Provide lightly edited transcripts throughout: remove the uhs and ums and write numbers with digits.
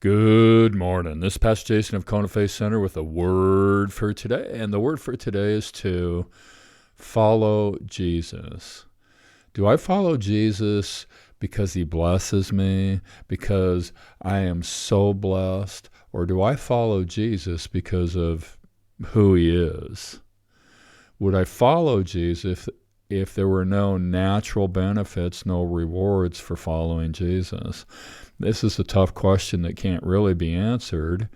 Good morning. This is Pastor Jason of Kona Faith Center with a word for today. And the word for today is to follow Jesus. Do I follow Jesus because he blesses me, because I am so blessed? Or do I follow Jesus because of who he is? Would I follow Jesus if there were no natural benefits, no rewards for following Jesus? This is a tough question that can't really be answered,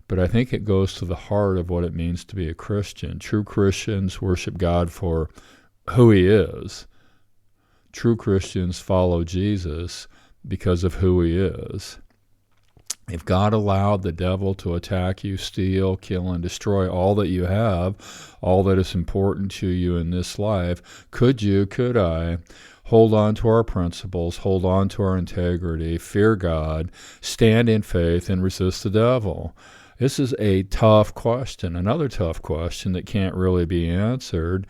but I think it goes to the heart of what it means to be a Christian. True Christians worship God for who he is. True Christians follow Jesus because of who he is. If God allowed the devil to attack you, steal, kill, and destroy all that you have, all that is important to you in this life, could I hold on to our principles, hold on to our integrity, fear God, stand in faith, and resist the devil? This is a tough question, another tough question that can't really be answered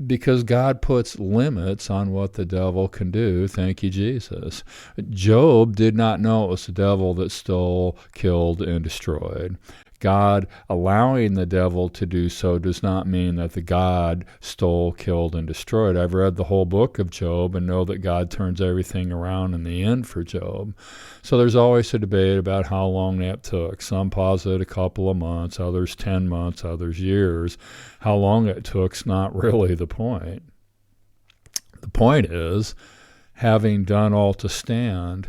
because God puts limits on what the devil can do. Thank you, Jesus. Job did not know it was the devil that stole, killed, and destroyed. God allowing the devil to do so does not mean that the God stole, killed, and destroyed. I've read the whole book of Job and know that God turns everything around in the end for Job. So there's always a debate about how long that took. Some posit a couple of months, others 10 months, others years. How long it took's not really the point. The point is, having done all to stand,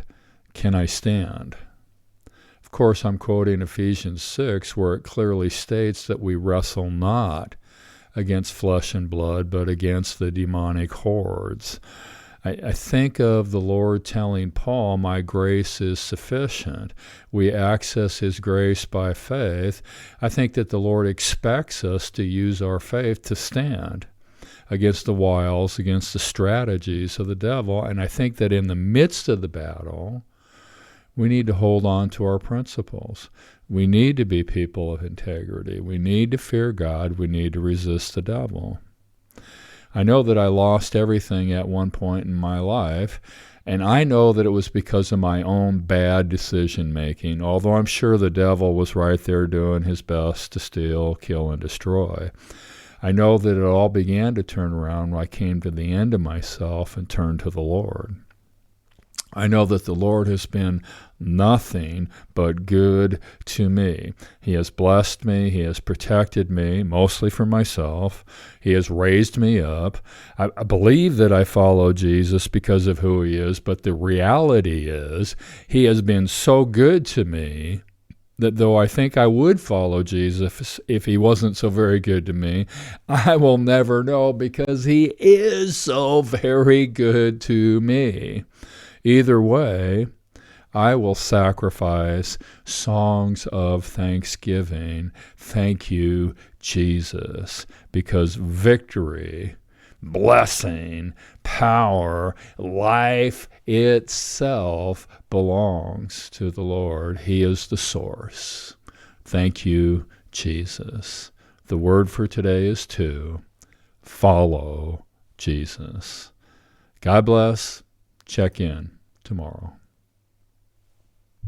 can I stand? Of course, I'm quoting Ephesians 6, where it clearly states that we wrestle not against flesh and blood, but against the demonic hordes. I think of the Lord telling Paul, my grace is sufficient. We access his grace by faith. I think that the Lord expects us to use our faith to stand against the wiles, against the strategies of the devil. And I think that in the midst of the battle, we need to hold on to our principles. We need to be people of integrity. We need to fear God. We need to resist the devil. I know that I lost everything at one point in my life, and I know that it was because of my own bad decision making, although I'm sure the devil was right there doing his best to steal, kill, and destroy. I know that it all began to turn around when I came to the end of myself and turned to the Lord. I know that the Lord has been nothing but good to me. He has blessed me. He has protected me, mostly for myself. He has raised me up. I believe that I follow Jesus because of who he is, but the reality is he has been so good to me that though I think I would follow Jesus if he wasn't so very good to me, I will never know because he is so very good to me. Either way, I will sacrifice songs of thanksgiving. Thank you, Jesus, because victory, blessing, power, life itself belongs to the Lord. He is the source. Thank you, Jesus. The word for today is to follow Jesus. God bless. Check in tomorrow.